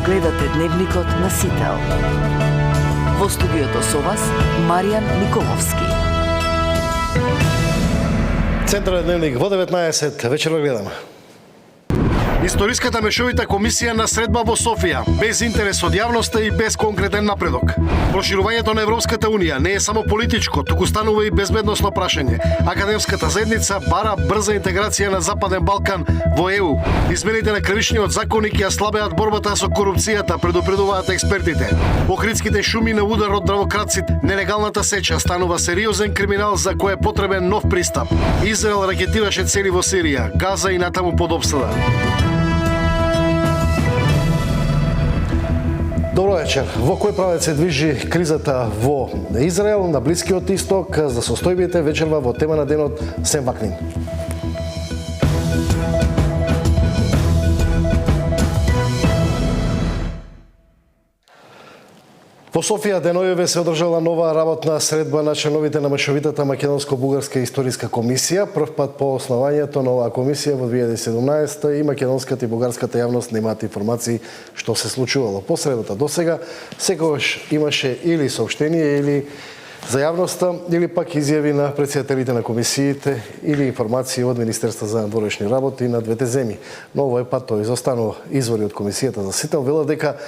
гледате Дневникот на Сител. Во студиото со вас Маријан Николовски. Централен дневник во 19 вечерва гледаме. Историската мешовита комисија на средба во Софија, без интерес од јавноста и без конкретен напредок. Проширувањето на Европската Унија не е само политичко, туку станува и безбедносно прашање. Академската заедница бара брза интеграција на Западен Балкан во ЕУ. Измените на кривичниот законник ја слабеат борбата со корупцијата, предупредуваат експертите. Охридските шуми на удар од дрвократците, нелегалната сеча станува сериозен криминал за кој е потребен нов пристап. Израел ракетираше цели во Сирија, Газа и натаму под обсада. Добро вечер. Во кој правец се движи кризата во Израел, на Блискиот Исток, за состојбите вечерва во тема на денот Сем Вакнин. Во Софија денојове се одржала нова работна средба на членовите на мешовитата Македонско-бугарска историска комисија. Прв пат по основањето на оваа комисија во 2017 и македонската и бугарската јавност немаат информации што се случувало. По средата досега секогаш имаше или соопштение или за јавноста, или пак изјави на претседателите на комисиите или информации од Министерство за надворешни работи на двете земји. Но овој пат тој изостанува. Извори од комисијата за Сител велат дека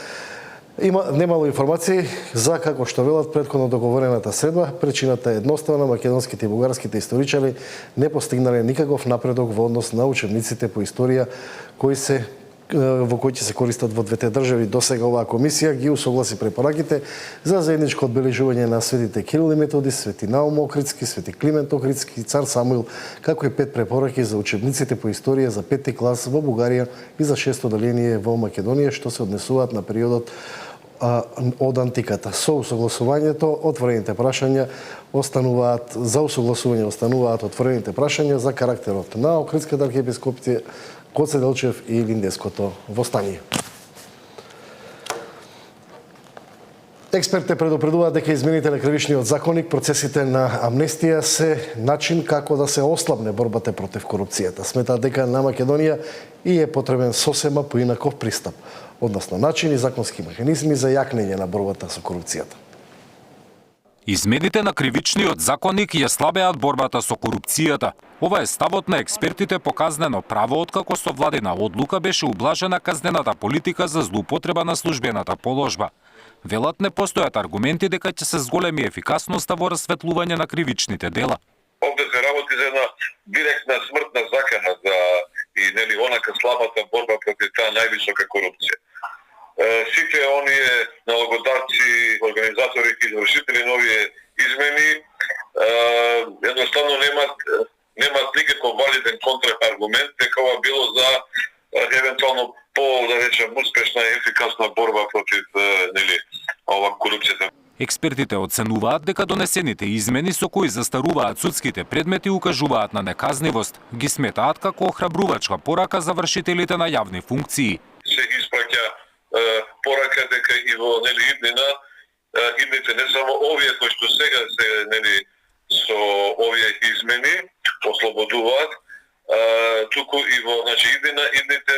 немало информации за како што велат претходно договорената средба. Причината е едноставна, македонските и бугарските историчари не постигнале никаков напредок во однос на учебниците по историја во кои ќе се користат во двете држави. Досега оваа комисија ги усогласи препораките за заедничко одбележување на светите Кирил и Методи, Свети Наум Охридски, Свети Климент Охридски, Цар Самуил, како и 5 препораки за учебниците по историја за 5 клас во Бугарија и за 6 оделение во Македонија, што се однесуваат на периодот од антиката. Со усогласувањето отворените прашања остануваат отворените прашања за карактерот на Охридската архиепископија, Гоце Делчев и Линдеското востание. Експертите предупредуваат дека измените на кривичниот законник, процесите на амнестија се начин како да се ослабне борбата против корупцијата. Сметаат дека на Македонија и е потребен сосема поинаков пристап, односно начин и законски механизми за јакнење на борбата со корупцијата. Измените на кривичниот законник ја слабеат борбата со корупцијата. Ова е ставот на експертите по казнено право, откако со владина одлука беше ублажена казнената политика за злоупотреба на службената положба. Велат не постојат аргументи дека ќе се зголеми ефикасноста во расветлување на кривичните дела. Овде се работи за една директна смртна закана за онака слабата борба против таа највисока корупција. Сите оние налогодавци, организатори и извршители на овие измени едноставно немаат никаков валиден контрааргумент дека ова било за евентуално да речем успешна и ефикасна борба против ова корупцијата. Експертите оценуваат дека донесените измени со кои застаруваат судските предмети укажуваат на неказнивост, ги сметаат како охрабрувачка порака за вршителите на јавни функции. Се испраќа порака дека и во идните не само овие кои што сега се со овие измени ослободуваат, туку и во идните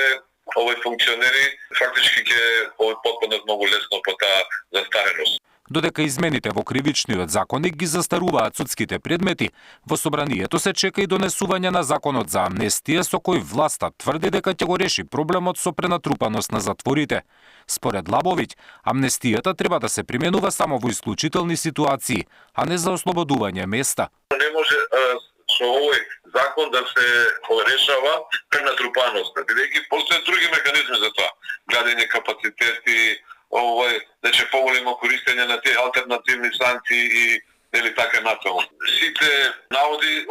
овој функционери фактички ќе потпаднат многу лесно по таа застареност. Додека измените во кривичниот законник ги застаруваат судските предмети, во собранието се чека и донесување на законот за амнестија со кој власта тврди дека ќе го реши проблемот со пренатрупаност на затворите. Според Лабовиќ, амнестијата треба да се применува само во исклучителни ситуации, а не за ослободување места. Не може со овој закон да се решава пренатрупаноста, бидејќи постојат други механизми за тоа. Градење капацитети, поголемо користење на тие алтернативни санкции и така натаму. Сите наводи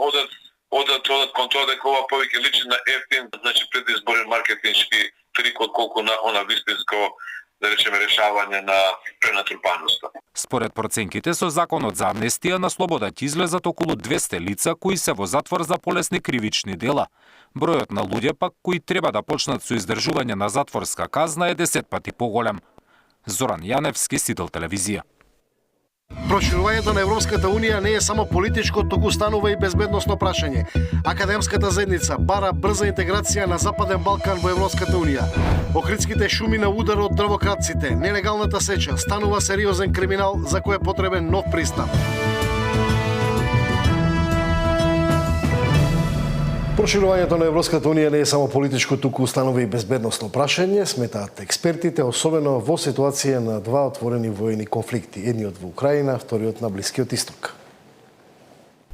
одат кон тоа дека ова повеќе личи на ефтин, предизборен маркетиншки трик отколку на она вистинско решавање на пренатрупаноста. Според проценките со законот за амнестија на слобода ќе излезат околу 200 лица кои се во затвор за полесни кривични дела. Бројот на луѓе пак кои треба да почнат со издржување на затворска казна е 10 пати поголем. Зоран Јаневски, Сител Телевизија. Проширувањето на Европската Унија не е само политичко, туку станува и безбедносно прашање. Академската заедница бара брза интеграција на Западен Балкан во Европската Унија. Охридските шуми на удар од дрвократците, нелегалната сеча, станува сериозен криминал за кој е потребен нов пристап. Проширувањето на Европската Унија не е само политичко, туку установи и безбедносно прашање, сметаат експертите, особено во ситуација на два отворени војни конфликти, едниот во Украина, вториот на Блискиот Исток.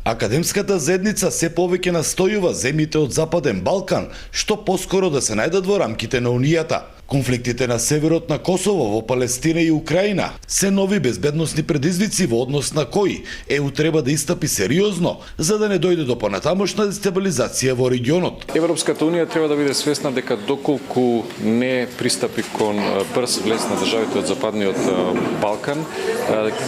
Академската заедница се повеќе настојува земјите од Западен Балкан што поскоро да се најдат во рамките на Унијата. Конфликтите на северот на Косово, во Палестина и Украина се нови безбедносни предизвици во однос на кои ЕУ треба да истапи сериозно за да не дојде до понатамошна дестабилизација во регионот. Европската Унија треба да биде свесна дека доколку не пристапи кон брз влез на државите од Западниот Балкан,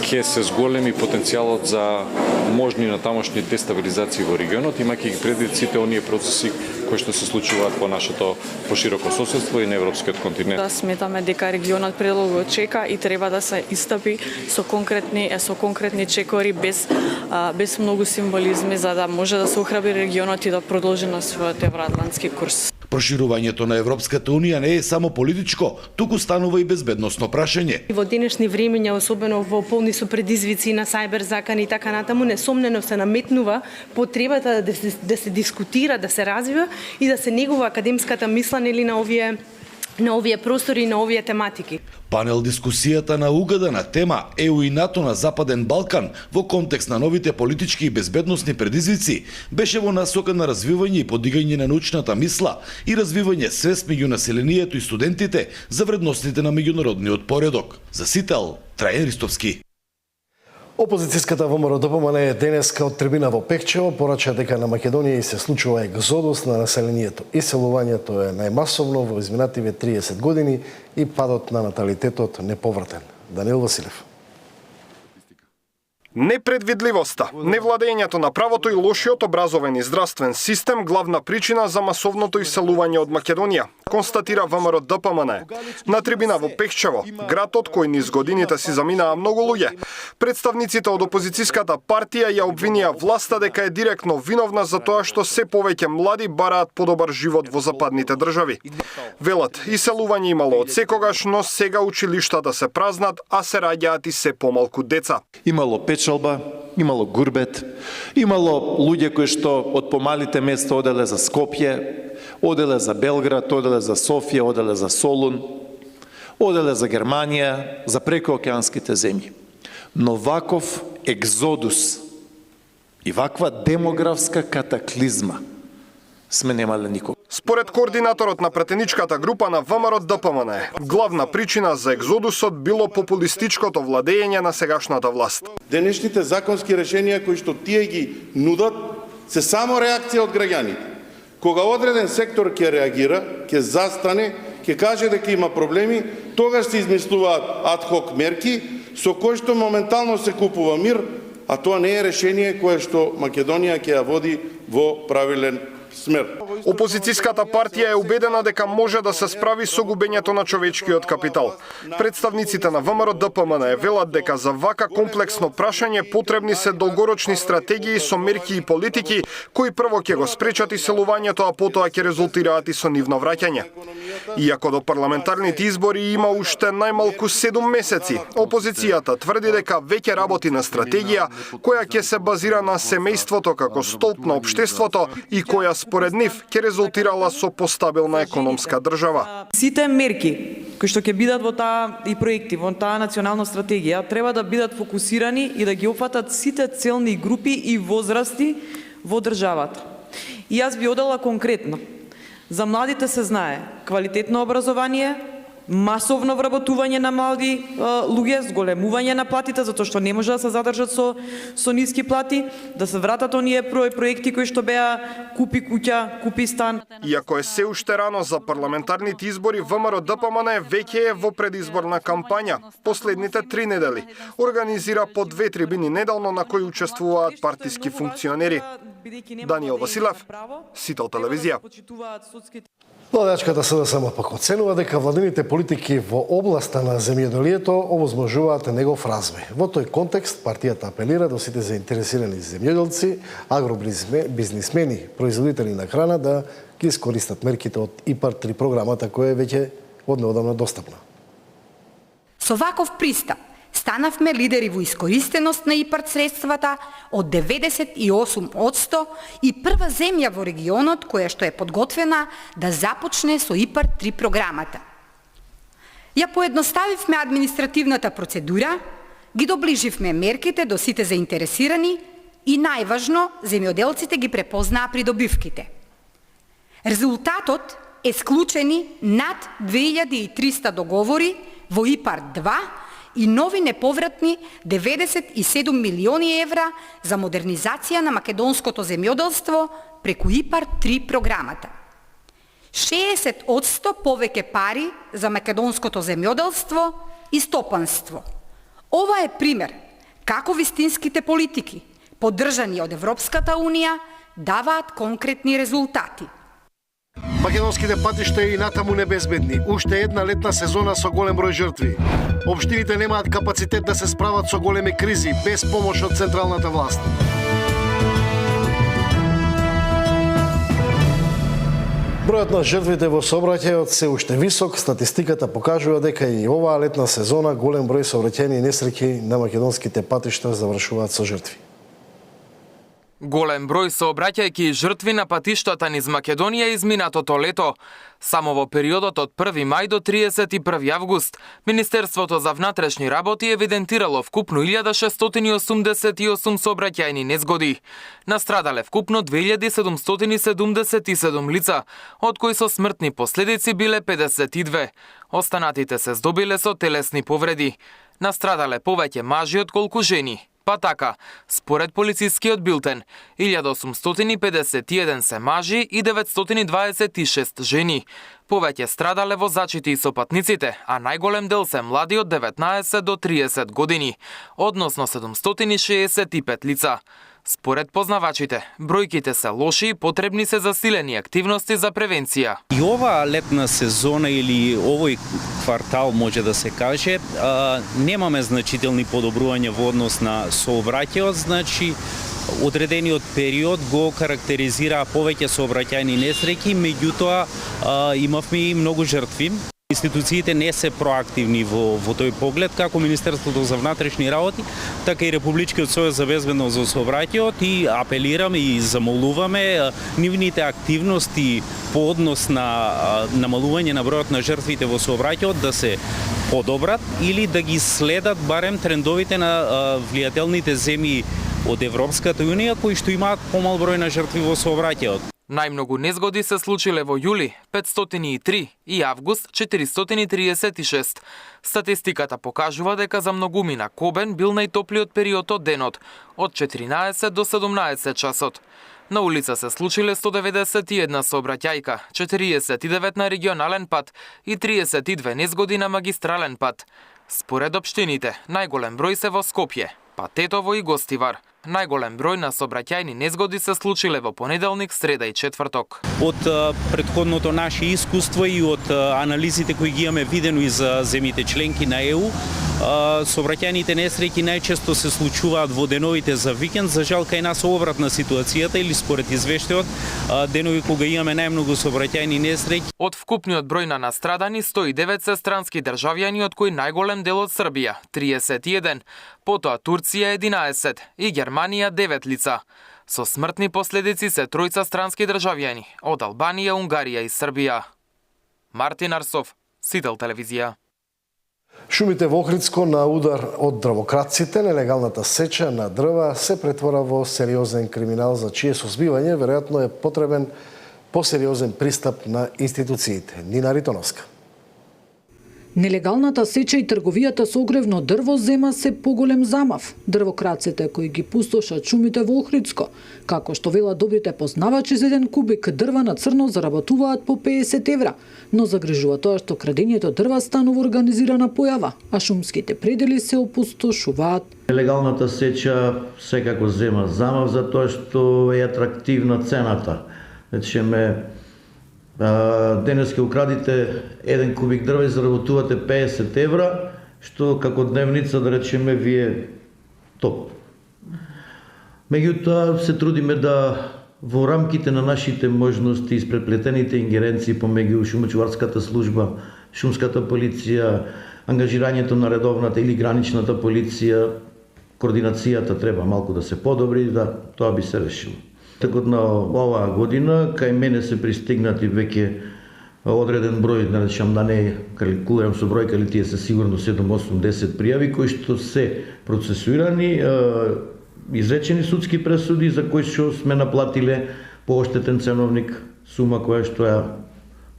ќе се зголеми потенцијалот за можни натамошни дестабилизации во регионот, имајќи ги предвид сите оние процеси кои што се случуваат по нашето пошироко соседство и на европскиот континент. Да сметаме дека регионот предолго чека и треба да се истапи со конкретни чекори без многу символизми за да може да се охрабри регионот и да продолжи на својот евроатлантски курс. Проширувањето на Европската Унија не е само политичко, туку станува и безбедносно прашање. Во денешни времиња, особено во полни со предизвици на сајбер закани и така натаму, несомнено се наметнува потребата да се дискутира, да се развива и да се негува академската мислење или на овие простори и на овие тематики. Панел дискусијата на угадана тема ЕУ и НАТО на Западен Балкан во контекст на новите политички и безбедносни предизвици беше во насока на развивање и подигање на научната мисла и развивање свест меѓу населението и студентите за вредностите на меѓународниот поредок. За Сител, Трајан Ристовски. Опозицијската ВМРО ДПМН денеска од трибина во Пехчево порача дека на Македонија се случува екзодус на населението. Иселувањето е најмасовно во изминативе 30 години и падот на наталитетот неповратен. Даниел Василев. Непредвидливоста, невладењето на правото и лошиот образовен и здравствен систем главна причина за масовното иселување од Македонија, констатира ВМРО ДПМН. На трибина во Пехчево, градот кој низ годините си заминаа многу луѓе, представниците од опозицијската партија ја обвинија власта дека е директно виновна за тоа што се повеќе млади бараат подобар живот во западните држави. Велат, иселување имало од секогаш, но сега училиштата се празнат, а се раѓаат и се помалку деца. Имало печалба, имало гурбет, имало луѓе кои што од помалите места оделе за Скопје, оделе за Белград, оделе за Софија, оделе за Солун, оделе за Германија, за прекоокеанските земји. Но ваков екзодус и ваква демографска катаклизма сме немале никога. Според координаторот на претеничката група на ВМРО ДПМН, главна причина за екзодусот било популистичкото владење на сегашната власт. Денешните законски решенија кои што тие ги нудат се само реакција од граѓаните. Кога одреден сектор ќе реагира, ќе застане, ќе каже дека има проблеми, тогаш се измислуваат адхок мерки со кои што моментално се купува мир, а тоа не е решение кое што Македонија ќе ја води во правилен смер. Опозицијската партија е убедена дека може да се справи со губењето на човечкиот капитал. Представниците на ВМРО ДПМН велат дека за вака комплексно прашање потребни се долгорочни стратегии со мерки и политики кои прво ќе го спречат иселувањето, а потоа ќе резултираат и со нивно враќање. Иако до парламентарните избори има уште најмалку 7 месеци, опозицијата тврди дека веќе работи на стратегија која ќе се базира на семејството како столб на општеството и која според нив ќе резултирала со постабилна економска држава. Сите мерки кои што ќе бидат во таа и проекти во таа национална стратегија треба да бидат фокусирани и да ги опфатат сите целни групи и возрасти во државата. И јас би одела конкретно. За младите се знае квалитетно образование, масовно вработување на млади луѓе, зголемување на платите, затоа што не може да се задржат со ниски плати, да се вратат оние проекти кои што беа купи куќа, купи стан. Иако е се уште рано за парламентарните избори, ВМРО ДПМН веќе е во предизборна кампања. Последните 3 недели организира по 2 трибини неделно на кои учествуваат партиски функционери. Даниел Василев, Сител Телевизија. Владачката СДСМ пак оценува дека владините политики во областа на земјоделието овозможуваат негов развој. Во тој контекст, партијата апелира до сите заинтересирани земјоделци, агробизнисмени, производители на храна да ги искористат мерките од ИПАР-3 програмата која е веќе однеодамна достапна. Со ваков пристап станавме лидери во искористеност на ИПАР средствата од 98% и прва земја во регионот која што е подготвена да започне со ИПАР-3 програмата. Ја поедноставивме административната процедура, ги доближивме мерките до сите заинтересирани и најважно, земјоделците ги препознаа придобивките. Резултатот е склучени над 2300 договори во ИПАР-2 и нови неповратни 97 милиони евра за модернизација на македонското земјоделство преку ИПАР-3 програмата. 60% повеќе пари за македонското земјоделство и стопанство. Ова е пример како вистинските политики, поддржани од Европската Унија, даваат конкретни резултати. Македонските патишта и натаму небезбедни. Уште една летна сезона со голем број жртви. Општините немаат капацитет да се справат со големи кризи без помош од централната власт. Бројот на жртвите во сообраќајот се уште висок. Статистиката покажува дека и оваа летна сезона голем број сообраќајни несреќи на македонските патишта завршуваат со жртви. Голем број сообраќајки жртви на патиштата низ Македонија изминатото лето. Само во периодот од 1 мај до 31 август, Министерството за внатрешни работи евидентирало вкупно 1688 сообраќајни незгоди. Настрадале вкупно 2777 лица, од кои со смртни последици биле 52. Останатите се здобиле со телесни повреди. Настрадале повеќе мажи отколку жени. Па така, според полицискиот билтен, 1851 се мажи и 926 жени. Повеќе страдале возачите и сопатниците, а најголем дел се млади од 19 до 30 години, односно 765 лица. Според познавачите, бројките се лоши и потребни се засилени активности за превенција. И оваа летна сезона или овој квартал може да се каже, немаме значителни подобрувања во однос на сообраќајот, значи одредениот период го карактеризира повеќе сообраќајни несреќи, меѓутоа имавме и многу жртви. Институциите не се проактивни во тој поглед, како Министерството за внатрешни работи, така и Републичкиот сојуз за безбедност за сообраќајот, и апелираме и замолуваме нивните активности по однос на намалување на бројот на жртвите во сообраќајот да се подобрат или да ги следат барем трендовите на влијателните земји од Европската Унија кои што имаат помал број на жртви во сообраќајот. Најмногу незгоди се случиле во јули 503 и август 436. Статистиката покажува дека за многумина Кобен бил најтоплиот период од денот, од 14 до 17 часот. На улица се случиле 191 сообраќајка, 49 на регионален пат и 32 незгоди на магистрален пат. Според општините, најголем број се во Скопје, па Тетово и Гостивар. Најголем број на сообраќајни незгоди се случиле во понеделник, среда и четврток. Од претходното наше искуство и од анализите кои ги имаме видено и за земјите членки на ЕУ, сообраќајните несреќи најчесто се случуваат во деновите за викенд. За жал кај нас обратна ситуацијата или според извештајот, денови кога имаме најмногу сообраќајни несреќи. Од вкупниот број на настрадани 109 се странски државјани, од кои најголем дел од Србија 31, потоа Турција 11 и Германија 9 лица. Со смртни последици се тројца странски државјани од Албанија, Унгарија и Србија. Мартин Арсов, Сител Телевизија. Шумите во Охридско на удар од дрвократците, нелегалната сеча на дрва се претвора во сериозен криминал за чие созбивање веројатно е потребен посериозен пристап на институциите. Нина Ритоновска. Нелегалната сеча и трговијата со огревно дрво зема се поголем замав. Дрвокраците кои ги пустошат шумите во Охридско, како што велат добрите познавачи, за еден кубик дрва на црно заработуваат по 50 евра, но загрижува тоа што крадењето дрва станува организирана појава, а шумските предели се опустошуваат. Нелегалната сеча секако зема замав за тоа што е атрактивна цената. Речеме, Денес ќе украдите 1 кубик дрва и заработувате 50 евра, што како дневница, да речеме, ви е топ. Меѓутоа се трудиме да во рамките на нашите можности, испреплетените ингеренции помеѓу шумочуварската служба, шумската полиција, ангажирањето на редовната или граничната полиција, координацијата треба малку да се подобри, да тоа би се решило. Текот на оваа година, кај мене се пристигнати веќе одреден број, да речам, да не калкулирам со бројка, или тие се сигурно 7-8-10 пријави, кои што се процесуирани, изречени судски пресуди, за кои што сме наплатиле по оштетен ценовник сума која што ја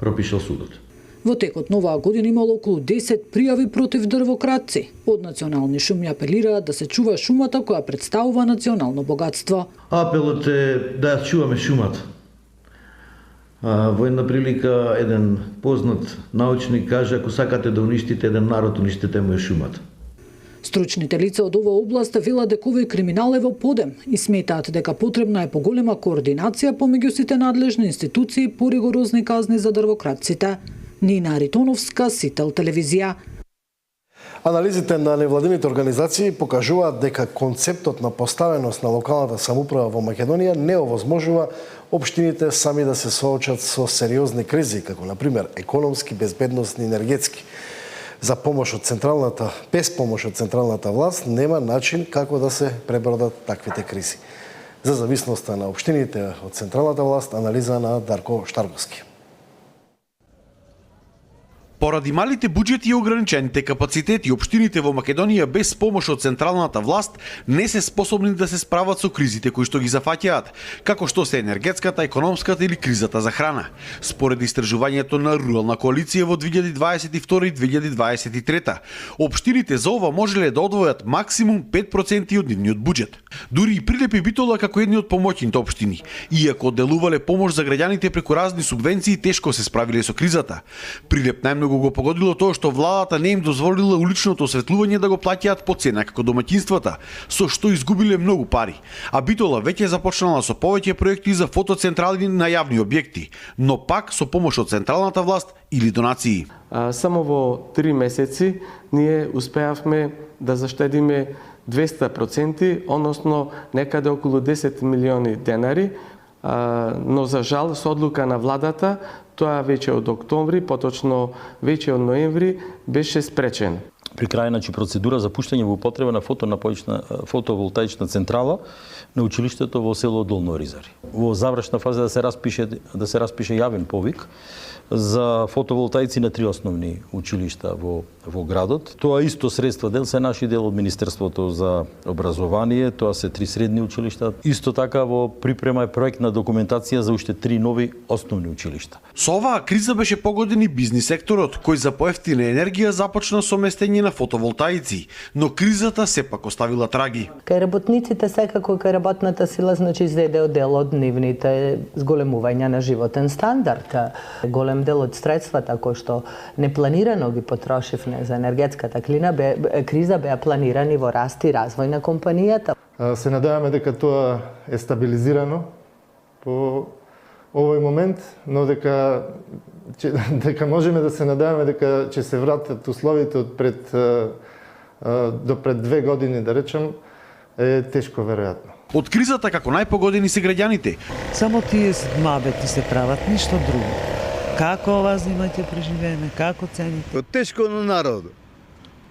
пропишал судот. Во текот на оваа година имало околу 10 пријави против дрвократци. Од национални шуми апелираат да се чува шумата која представува национално богатство. Апелот е да ја чуваме шумата. Во една прилика еден познат научник каже: ако сакате да уништите еден народ, уништете му е шумата. Стручните лица од оваа област велат дека овој криминал е во подем и сметаат дека потребна е поголема координација помеѓу сите надлежни институции и поригорозни казни за дрвократците. Нина Аритоновска, Сител Телевизија. Анализите на невладините организации покажуваат дека концептот на поставеност на локалната самоуправа во Македонија не овозможува општините сами да се соочат со сериозни кризи, како например економски, безбедносни, енергетски. За помош од централната, без помош од централната власт нема начин како да се пребродат таквите кризи. За зависноста на општините од централната власт, анализа на Дарко Штарговски. Поради малите буџети и ограничените капацитети, општините во Македонија без помош од централната власт не се способни да се справат со кризите кои што ги зафаќаат, како што се енергетската, економската или кризата за храна. Според истражувањето на Рурална коалиција во 2022 и 2023, општините за ова можеле да одвојат максимум 5% од нивниот буџет. Дури и Прилеп и Битола како едни од помоќните општини, иако делувале помош за граѓаните преку разни субвенции, тешко се справиле со кризата. Прилеп најмногу го погодило тоа што владата не им дозволила уличното осветлување да го плаќаат по цена како домаќинствата, со што изгубиле многу пари. А Битола веќе започнала со повеќе проекти за фотоцентрали на јавни објекти, но пак со помош од централната власт или донации. Само во 3 месеци ние успеавме да заштедиме 200%, односно некаде околу 10 милиони денари, но за жал со одлука на владата тоа веќе од октомври, поточно веќе од ноември беше спречен. При крај процедура за пуштање во употреба на фотоволтаична централа на училиштето во село Долно Оризари. Во завршна фаза да се распише јавен повик за фотоволтаици на 3 основни училишта во градот. Тоа исто средства дел се наши, дел од Министерството за образование, тоа се 3 средни училишта. Исто така во припрема е проектна документација за уште 3 нови основни училишта. Со оваа криза беше погоден и бизнис секторот, кој за поевтина енергија започна со местење на фотоволтаици, но кризата сепак оставила траги. Кај работниците секако кај работната сила значи зеде дел од нивните зголемувања на животен стандард. Голем дел од средствата кои што непланирано ги потрошивме за енергетската криза беа планирани во раст и развој на компанијата. Се надеваме дека тоа е стабилизирано по овој момент, но дека можеме да се надеваме дека ќе се вратат условите од до пред 2 години, да речем, е тешко веројатно. Од кризата како најпогодени се граѓаните. Само тие мабети се прават, ништо друго. Како ова зимање преживееме, како цените? Тешко на народот.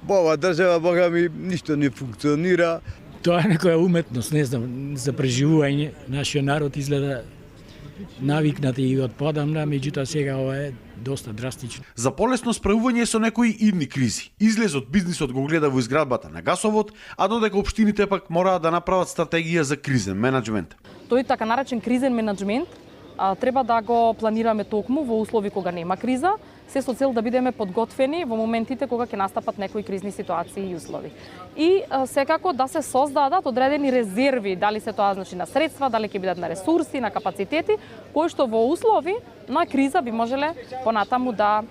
Во оваа држава, бога ми, ништо не функционира. Тоа е некоја уметност, не знам, за преживување. Нашиот народ изгледа навикнати и одпадамна, меѓутоа сега ова е доста драстично. За полесно справување со некои идни кризи, излезот бизнисот го гледа во изградбата на гасовод, а додека општините пак мораат да направат стратегија за кризен менаџмент. Тој така наречен кризен менаџмент треба да го планираме токму во услови кога нема криза, се со цел да бидеме подготвени во моментите кога ќе настапат некои кризни ситуации и услови. И секако да се создадат одредени резерви, дали се тоа значи на средства, дали ќе бидат на ресурси, на капацитети, кои што во услови на криза би можеле понатаму да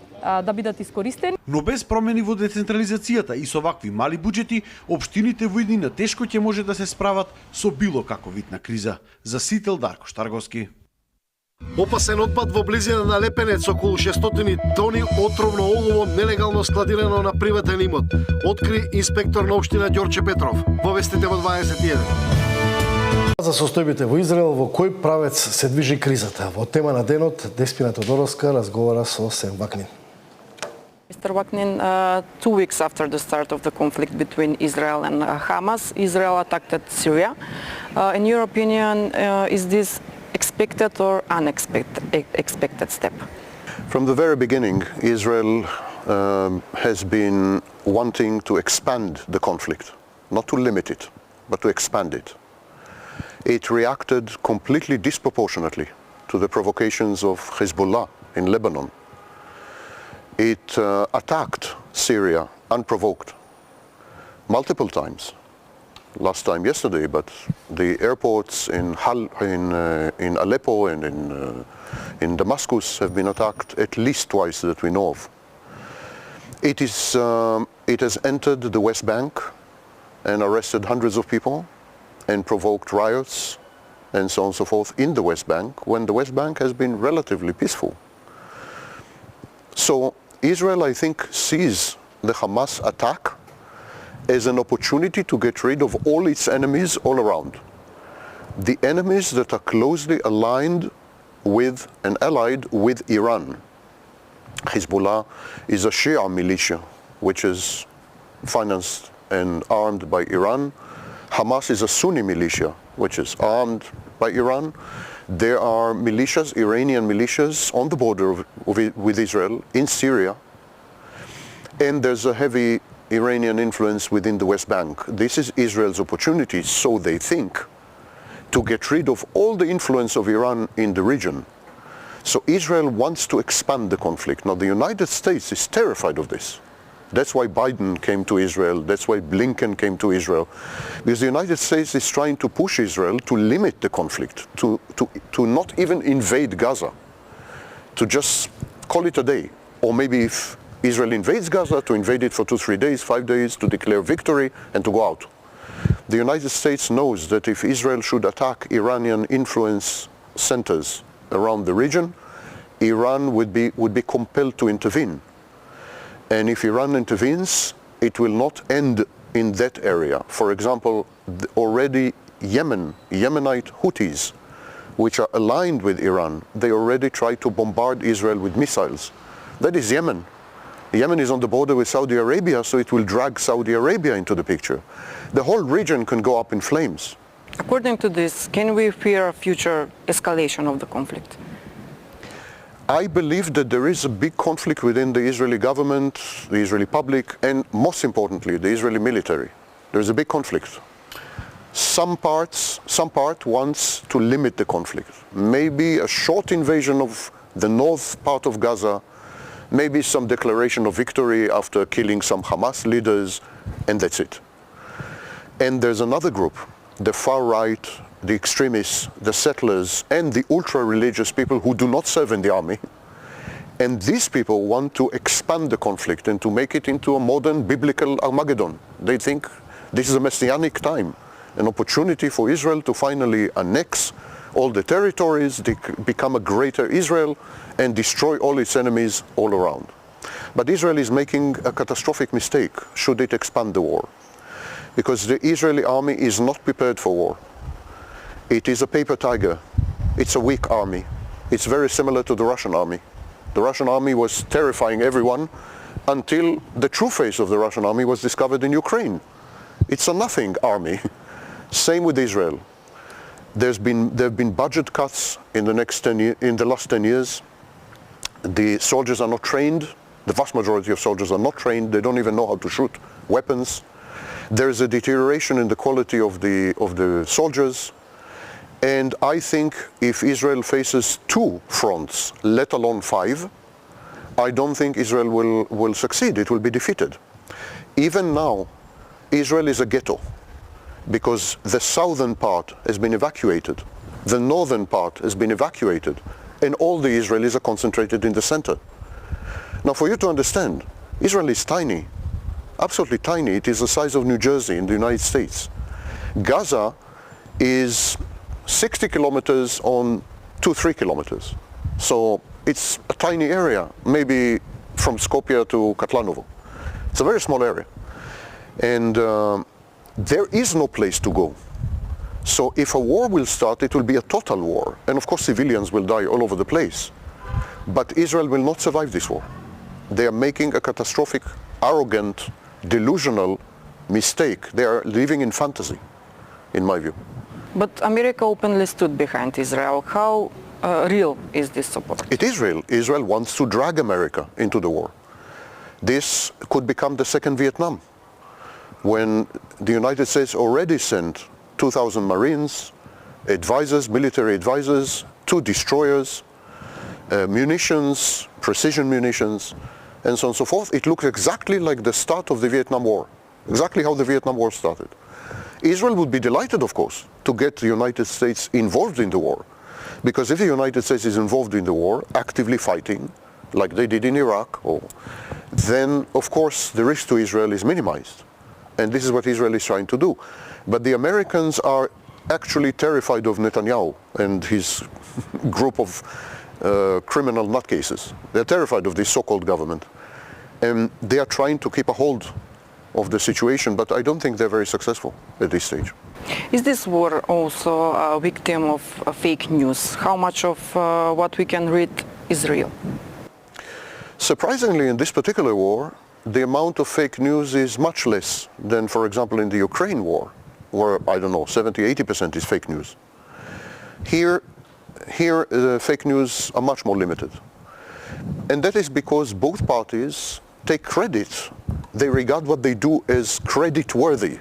бидат искористени. Но без промени во децентрализацијата и со вакви мали буџети, општините во иднина тешко ќе може да се справат со било каков вид на криза. За Сител, Дарко Штарговски. Опасен отпад во близина на Лепенец, околу 600 тони отровно олово нелегално складирано на приватен имот, откри инспектор на општина Ѓорче Петров. Во вестите во 21. За состојбите во Израел, во кој правец се движи кризата? Во тема на денот, Деспина Тодоровска разговара со Сен Вакнин. Mr. Vaknin, 2 weeks after the start of the conflict between Israel and Hamas, Israel attacked Syria. In your opinion, is this expected or unexpected step? From the very beginning, Israel has been wanting to expand the conflict, not to limit it, but to expand it. It reacted completely disproportionately to the provocations of Hezbollah in Lebanon. It attacked Syria unprovoked multiple times. Last time yesterday, but the airports in Aleppo and in Damascus have been attacked at least twice that we know of. It has entered the West Bank and arrested hundreds of people and provoked riots and so on and so forth in the West Bank, when the West Bank has been relatively peaceful. So Israel, I think, sees the Hamas attack as an opportunity to get rid of all its enemies all around. The enemies that are closely aligned with and allied with Iran. Hezbollah is a Shia militia, which is financed and armed by Iran. Hamas is a Sunni militia, which is armed by Iran. There are militias, Iranian militias, on the border with Israel in Syria. And there's a heavy Iranian influence within the West Bank. This is Israel's opportunity, so they think, to get rid of all the influence of Iran in the region. So Israel wants to expand the conflict. Now the United States is terrified of this. That's why Biden came to Israel. That's why Blinken came to Israel. Because the United States is trying to push Israel to limit the conflict, to not even invade Gaza, to just call it a day. Or maybe if Israel invades Gaza, to invade it for 2-3 days, 5 days, to declare victory and to go out. The United States knows that if Israel should attack Iranian influence centers around the region, Iran would be compelled to intervene. And if Iran intervenes, it will not end in that area. For example, already Yemenite Houthis, which are aligned with Iran, they already try to bombard Israel with missiles. That is Yemen. Yemen is on the border with Saudi Arabia, so it will drag Saudi Arabia into the picture. The whole region can go up in flames. According to this, can we fear a future escalation of the conflict? I believe that there is a big conflict within the Israeli government, the Israeli public, and most importantly, the Israeli military. There is a big conflict. Some part wants to limit the conflict. Maybe a short invasion of the north part of Gaza, maybe some declaration of victory after killing some Hamas leaders, and that's it. And there's another group, the far right, the extremists, the settlers, and the ultra-religious people who do not serve in the army. And these people want to expand the conflict and to make it into a modern biblical Armageddon. They think this is a messianic time, an opportunity for Israel to finally annex all the territories, become a greater Israel, and destroy all its enemies all around. But Israel is making a catastrophic mistake should it expand the war, because the Israeli army is not prepared for war. It is a paper tiger. It's a weak army. It's very similar to the Russian army. The Russian army was terrifying everyone until the true face of the Russian army was discovered in Ukraine. It's a nothing army. Same with Israel. There have been budget cuts in the last 10 years. The soldiers are not trained. The vast majority of soldiers are not trained. They don't even know how to shoot weapons. There is a deterioration in the quality of the soldiers. And I think if Israel faces 2 fronts, let alone 5, I don't think Israel will succeed. It will be defeated. Even now, Israel is a ghetto because the southern part has been evacuated. The northern part has been evacuated. And all the Israelis are concentrated in the center. Now, for you to understand, Israel is tiny, absolutely tiny. It is the size of New Jersey in the United States. Gaza is 60 kilometers on 2-3 kilometers. So it's a tiny area, maybe from Skopje to Katlanovo. It's a very small area. And there is no place to go. So if a war will start, it will be a total war. And of course civilians will die all over the place. But Israel will not survive this war. They are making a catastrophic, arrogant, delusional mistake. They are living in fantasy, in my view. But America openly stood behind Israel. How real is this support? It is real. Israel wants to drag America into the war. This could become the second Vietnam, when the United States already sent 2,000 Marines, advisors, military advisors, 2 destroyers, munitions, precision munitions, and so on and so forth. It looks exactly like the start of the Vietnam War, exactly how the Vietnam War started. Israel would be delighted, of course, to get the United States involved in the war. Because if the United States is involved in the war, actively fighting, like they did in Iraq, then of course the risk to Israel is minimized. And this is what Israel is trying to do. But the Americans are actually terrified of Netanyahu and his group of criminal nutcases. They're terrified of this so-called government. And they are trying to keep a hold of the situation, but I don't think they're very successful at this stage. Is this war also a victim of fake news? How much of what we can read is real? Surprisingly, in this particular war, the amount of fake news is much less than, for example, in the Ukraine war, where, I don't know, 70-80% is fake news. Here, fake news are much more limited. And that is because both parties take credit. They regard what they do as credit-worthy.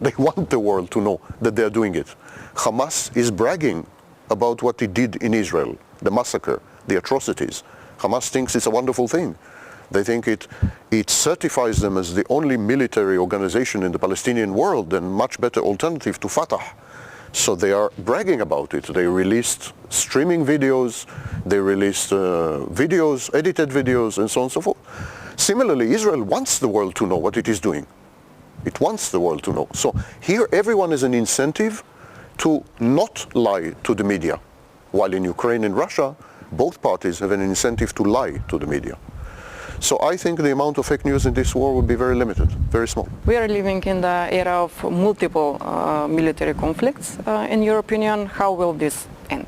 They want the world to know that they are doing it. Hamas is bragging about what it did in Israel, the massacre, the atrocities. Hamas thinks it's a wonderful thing. They think it certifies them as the only military organization in the Palestinian world and much better alternative to Fatah. So they are bragging about it. They released streaming videos, they released videos, edited videos, and so on and so forth. Similarly, Israel wants the world to know what it is doing. It wants the world to know. So here everyone has an incentive to not lie to the media, while in Ukraine and Russia, both parties have an incentive to lie to the media. So I think the amount of fake news in this war will be very limited, very small. We are living in the era of multiple military conflicts. In your opinion, how will this end?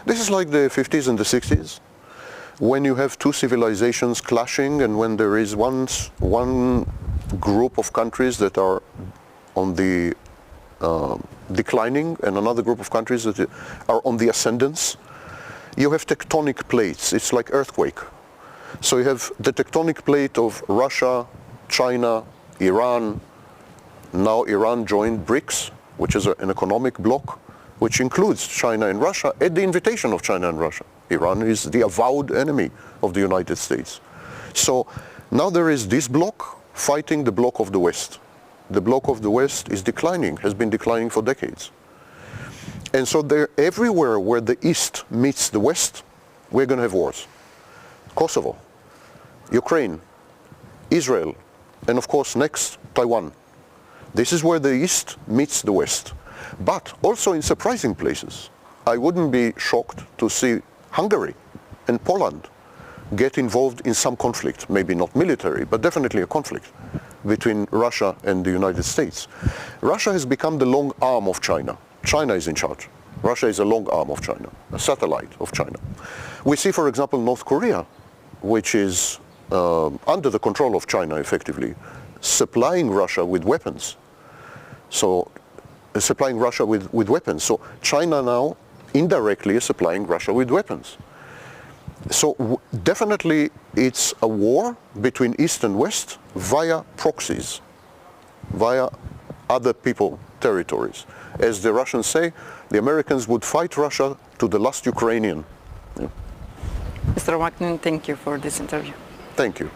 This is like the 50s and the 60s, when you have 2 civilizations clashing and when there is one group of countries that are on the declining and another group of countries that are on the ascendance. You have tectonic plates. It's like earthquake. So you have the tectonic plate of Russia, China, Iran. Now Iran joined BRICS, which is an economic bloc, which includes China and Russia at the invitation of China and Russia. Iran is the avowed enemy of the United States. So now there is this bloc fighting the bloc of the West. The bloc of the West is declining, has been declining for decades. And so everywhere where the East meets the West, we're going to have wars. Kosovo, Ukraine, Israel, and of course next, Taiwan. This is where the East meets the West. But also in surprising places. I wouldn't be shocked to see Hungary and Poland get involved in some conflict, maybe not military, but definitely a conflict between Russia and the United States. Russia has become the long arm of China. China is in charge. Russia is a long arm of China, a satellite of China. We see, for example, North Korea, which is under the control of China effectively, supplying Russia with weapons. So supplying Russia with weapons. So China now indirectly is supplying Russia with weapons. So definitely it's a war between East and West via proxies, via other people, territories. As the Russians say, the Americans would fight Russia to the last Ukrainian. Yeah. Mr. Maknin, thank you for this interview. Thank you.